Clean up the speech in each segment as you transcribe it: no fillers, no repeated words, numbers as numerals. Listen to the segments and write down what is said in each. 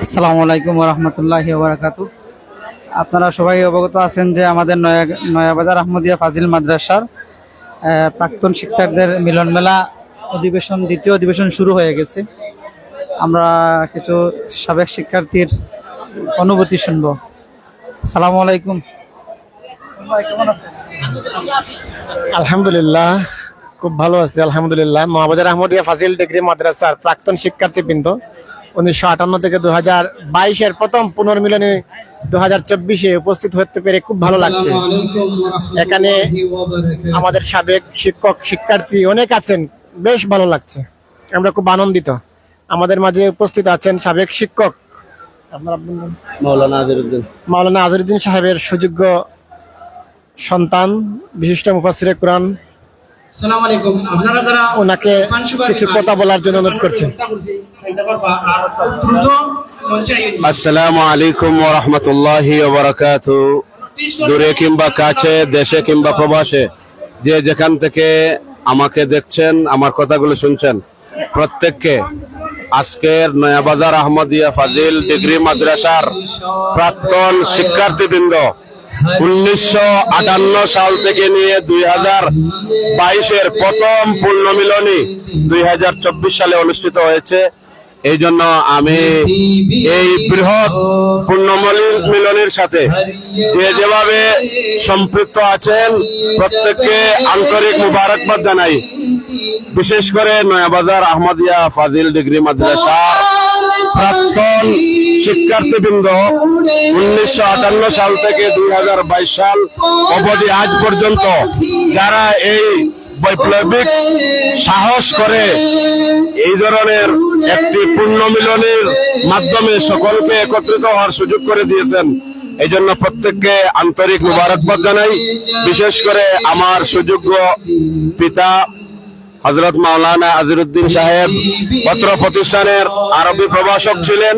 আসসালামু আলাইকুম ওয়া রাহমাতুল্লাহি ওয়া বারাকাতুহু। আপনারা সবাই অবগত আছেন যে আমাদের নয়াবাজার আহমদিয়া ফাজিল মাদ্রাসার প্রাক্তন শিক্ষার্থীদের মিলন মেলা অধিবেশন, দ্বিতীয় অধিবেশন শুরু হয়ে গেছে। আমরা কিছু সাবেক শিক্ষার্থীর অনুভূতি শুনব। আসসালামু আলাইকুম। কেমন আছেন? আলহামদুলিল্লাহ, খুব ভালো আছে আলহামদুলিল্লাহ। নয়াবাজার আহমদিয়া ফাজিল ডিগ্রি মাদ্রাসার প্রাক্তন শিক্ষার্থীবৃন্দ 1958 থেকে 2022-এর প্রথম পুনর্মিলনী 2024-এ উপস্থিত হতে পেরে খুব ভালো লাগছে। এখানে আমাদের সাবেক শিক্ষক শিক্ষার্থী অনেক আছেন, বেশ ভালো লাগছে, আমরা খুব আনন্দিত। আমাদের মাঝে উপস্থিত আছেন সাবেক শিক্ষক মাওলানা আজহারউদ্দিন সাহেবের সুযোগ্য সন্তান, বিশিষ্ট মুফাসসিরে কুরআন। ওনাকে কিছু কথা বলার জন্য অনুরোধ করছি। আসসালামু আলাইকুম ওয়া রাহমাতুল্লাহি ওয়া বারাকাতুহু। দূরে কিংবা কাছে, দেশে কিংবা প্রবাসে, যে যেখান থেকে আমাকে দেখছেন, আমার কথাগুলো শুনছেন, প্রত্যেককে আজকের নয়াবাজার আহমদিয়া ফাজিল ডিগ্রি মাদ্রাসার প্রাক্তন শিক্ষার্থীবৃন্দ 1958 সাল থেকে নিয়ে 2022-এর প্রথম পূর্ণমিলনী 2024 সালে অনুষ্ঠিত হয়েছে। এই জন্য আমি এই বৃহৎ পূর্ণমিলনীর সাথে যেভাবে সম্পৃক্ত আছেন প্রত্যেককে আন্তরিক মুবারকবাদ জানাই। বিশেষ করে নয়াবাজার আহমদিয়া ফাজিল ডিগ্রি মাদ্রাসার প্রাক্তন শিক্ষার্থীবৃন্দ 1958 সাল থেকে 2022 সাল অবধি আজ পর্যন্ত যারা এই বৈপ্লবিক সাহস করে এই ধরনের একটি পূর্ণমিলনীর মাধ্যমে সকলকে একত্রিত হওয়ার সুযোগ করে দিয়েছেন, এই জন্য প্রত্যেককে আন্তরিক মুবারকবাদ জানাই। বিশেষ করে আমার সুযোগ্য পিতা হযরত মাওলানা আজহারউদ্দিন সাহেব পত্র প্রতিষ্ঠানের আরবি প্রভাষক ছিলেন।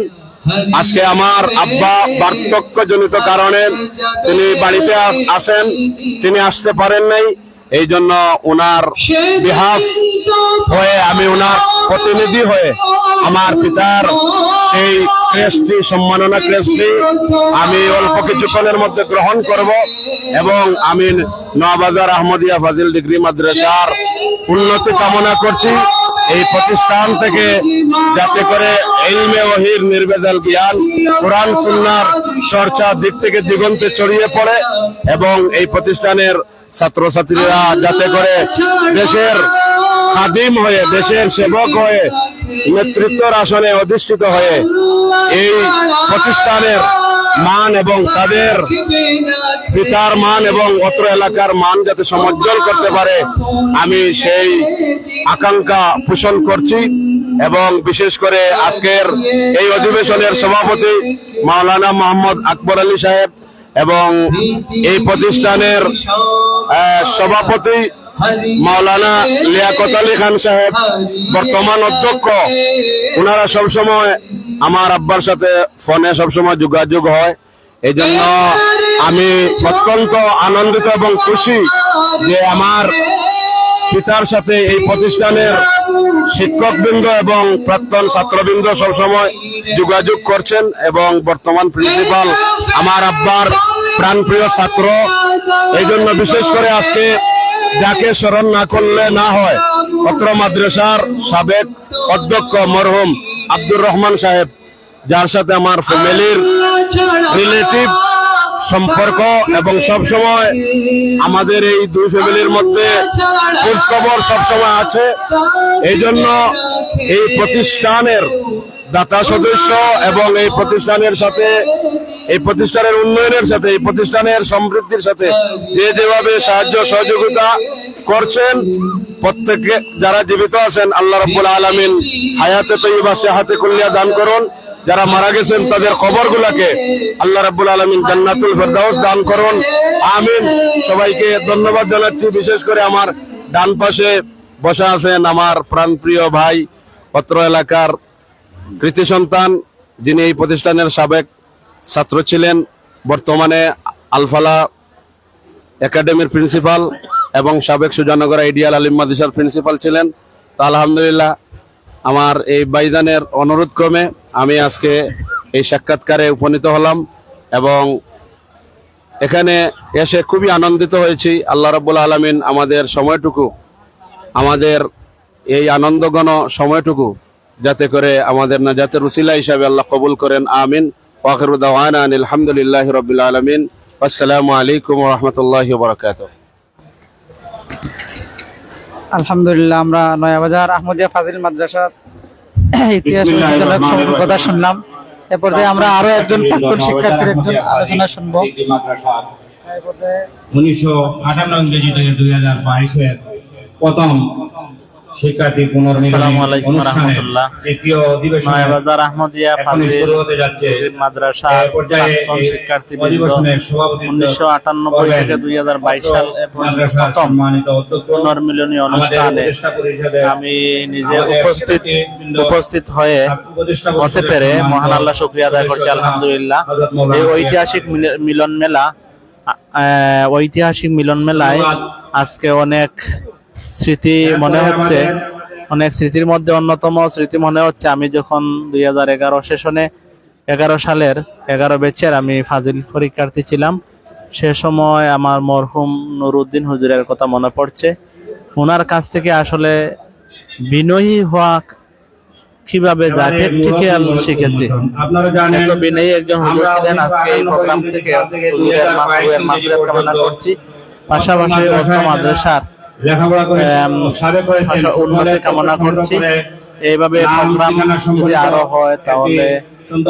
আজকে আমার আব্বা বার্ধক্যজনিত কারণে তিনি বাড়িতে আসেন, তিনি আসতে পারেন নাই। এই জন্য ওনার বিহাফ হয়ে, আমি ওনার প্রতিনিধি হয়ে আমার পিতার সেই ক্রেস্টটি, সম্মাননা ক্রেস্টটি আমি অল্প কিছুক্ষণের মধ্যে গ্রহণ করব এবং আমি নয়াবাজার আহমদিয়া ফাজিল ডিগ্রি মাদ্রাসার উন্নতি কামনা করছি। এই প্রতিষ্ঠান থেকে যাতে করে ইলমে ওহীর নির্ভেজাল জ্ঞান, কোরআন সুন্নাহর চর্চা দিক থেকে দিগন্তে ছড়িয়ে পড়ে এবং এই প্রতিষ্ঠানের ছাত্রছাত্রীরা যাতে করে দেশের খাদিম হয়ে, দেশের সেবক হয়ে, নেতৃত্বের আসনে অধিষ্ঠিত হয়ে এই প্রতিষ্ঠানের মান এবং তাদের পিতার মান এবং অত্র এলাকার মান যাতে সমুজ্জ্বল করতে পারে, আমি সেই আকাঙ্ক্ষা পোষণ করছি। এবং বিশেষ করে আজকের এই অধিবেশনের সভাপতি মাওলানা মোহাম্মদ আকবর আলী সাহেব এবং এই প্রতিষ্ঠানের সভাপতি মাওলানা লিয়াকত আলী খান সাহেব, বর্তমান অধ্যক্ষ, ওনারা সবসময় আমার আব্বার সাথে ফোনে সবসময় যোগাযোগ হয়। এই জন্য আমি অত্যন্ত আনন্দিত এবং খুশি যে আমার পিতার সাথে এই প্রতিষ্ঠানের শিক্ষকবৃন্দ এবং প্রাক্তন ছাত্রবৃন্দ সবসময় যোগাযোগ করছেন এবং বর্তমান প্রিন্সিপাল আমার আব্বার প্রাণপ্রিয় ছাত্র। এই জন্য বিশেষ করে আজকে যাকে স্মরণ না করলে না হয়, অত্র মাদ্রাসার সাবেক অধ্যক্ষ মরহুম আব্দুর রহমান সাহেব, যার সাথে আমার ফ্যামিলির রিলেটিভ সম্পর্ক এবং সবসময় আমাদের এই দুই ফ্যামিলির মধ্যে খোঁজ খবর সবসময় আছে। এই জন্য এই প্রতিষ্ঠানের দাতা সদস্য এবং এই প্রতিষ্ঠানের সাথে, এই প্রতিষ্ঠানের উন্নয়নের সাথে, এই প্রতিষ্ঠানের সমৃদ্ধির সাথে যে যেভাবে সাহায্য সহযোগিতা করছেন, প্রত্যেকে যারা জীবিত আছেন আল্লাহ রাব্বুল আলামিন হায়াতে তয়্যিবা সেহাতে কুল্লিয়া দান করুন। যারা মারা গেছেন তাদের কবরগুলোকে আল্লাহ রাব্বুল আলামিন জান্নাতুল ফেরদাউস দান করুন, আমিন। সবাইকে ধন্যবাদ জানাচ্ছি। বিশেষ করে আমার ডান পাশে বসা আছেন আমার প্রাণপ্রিয় ভাই, অত্র এলাকার কৃতি সন্তান, যিনি এই প্রতিষ্ঠানের সাবেক ছাত্র ছিলেন, বর্তমানে আলফালা একাডেমির প্রিন্সিপাল এবং সাবেক সুজানগর আইডিয়াল আলিম মাদ্রাসার প্রিন্সিপাল ছিলেন। তা আলহামদুলিল্লাহ আমার এই ভাইজানের অনুরোধ ক্রমে আমি আজকে এই সাক্ষাৎকারে উপনীত হলাম এবং এখানে এসে খুবই আনন্দিত হয়েছি। আল্লাহ রাব্বুল আলামিন আমাদের সময়টুকু, আমাদের এই আনন্দঘন সময়টুকু যাতে করে আমাদের নাজাতের উসিলা হিসাবে আল্লাহ কবুল করেন, আমিন। ওয়া আখিরু দাওয়ানা আনিল হামদুলিল্লাহি রাব্বিল আলামিন। আসসালামু আলাইকুম ওয়া রাহমাতুল্লাহি ওয়া বারাকাতুহু। আলহামদুলিল্লাহ, আমরা নয়াবাজার আহমদিয়া ফাজিল মাদ্রাসার ইতিহাস পরিচালক সম্পর্কে কথা শুনলাম। এ পর্যায়ে আমরা আরো একজন প্রাক্তন শিক্ষার্থীর একজন আলোচনা শুনবো। 1958 ইংরেজি থেকে 2022 প্রথম শিক্ষার্থী আসসালামু আলাইকুম ওয়া রাহমাতুল্লাহ। তৃতীয় অধিবেশন নয়াবাজার আহমদিয়া ফাজিল শুরু হতে যাচ্ছে। মাদ্রাসা প্রাক্তন শিক্ষার্থীবৃন্দ, অধিবেশনের সভাপতিত্ব 1998 থেকে 2022 সাল মাদ্রাসার প্রথম সম্মানিত অধ্যক্ষ পুনর্মিলনী অনুষ্ঠানে আমি নিজে উপস্থিত হয়ে হতে পেরে মহান আল্লাহ শুকরিয়া আদায় করছি, আলহামদুলিল্লাহ। এই ঐতিহাসিক মিলন মেলায় আজকে অনেক স্মৃতি মনে হচ্ছে, অনেক স্মৃতির মধ্যে অন্যতম স্মৃতি মনে হচ্ছে আমি যখন 2011 সেশনে 11 সালের 11 ব্যাচের আমি ফাজিল পরীক্ষার্থী ছিলাম। সে সময় আমার মরহুম নুরউদ্দিন হুজুরের কথা মনে পড়ছে। ওনার কাছ থেকে আসলে বিনয়ী হওয়া কিভাবে যায় প্র্যাকটিক্যাল শিখেছি। আপনারা জানেন এত বিনয়ী একজন হুজুর ছিলেন। আজকে এই প্রোগ্রাম থেকে হুজুরের মাগফিরাত কামনা করছি, পাশাপাশি অর্থ মাদ্রাসার লেখাপড়া করে সাবেক হয়েছেন, উন্নতি কামনা করছি। এইভাবে প্রোগ্রাম যদি আরো হয় তাহলে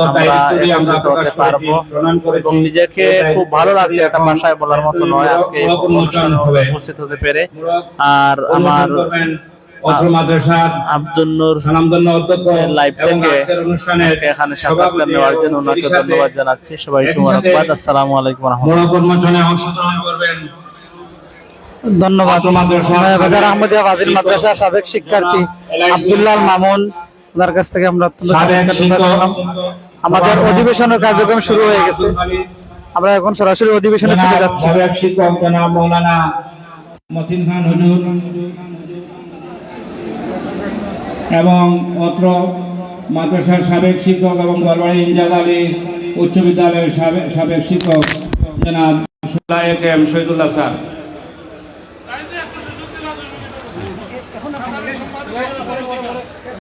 আমরা একত্রিত হতে পারবো এবং নিজেকে খুব ভালো লাগছে, একটা ভাষায় বলার মতো নয় আজকে এই অনুষ্ঠানে উপস্থিত হতে পেরে। আর আমার অত্র মাদ্রাসার আব্দুল নূর সুনামধন্য অধ্যক্ষ লাইভ থেকে অনুষ্ঠানে আজকে এখানে সাক্ষাৎকার নেওয়ার জন্য ওনাকে ধন্যবাদ জানাচ্ছি। সবাইকে মোবারকবাদ। আসসালামু আলাইকুম ওয়া রাহমাতুল্লাহ। মনোকর্মচনে অংশগ্রহণ করবেন। ধন্যবাদ। নয়াবাজার আহমদিয়া ফাজিল মাদ্রাসার সাবেক শিক্ষার্থী আব্দুল্লাহ মামুন, ওনার কাছ থেকে আমরা অত্যন্ত চমৎকার শুনলাম। আমাদের অধিবেশনের কার্যক্রম শুরু হয়ে গেছে, আমরা এখন সরাসরি অধিবেশনে চলে যাচ্ছি। সাবেক শিক্ষক জনাব মাওলানা মতিন খান হুজুর এবং অত্র মাদ্রাসার সাবেক শিক্ষক এবং দরবারি ইনজাজ আলী উচ্চ বিদ্যালয়ের সাবেক শিক্ষক জনাব শহীদুল্লাহ স্যার।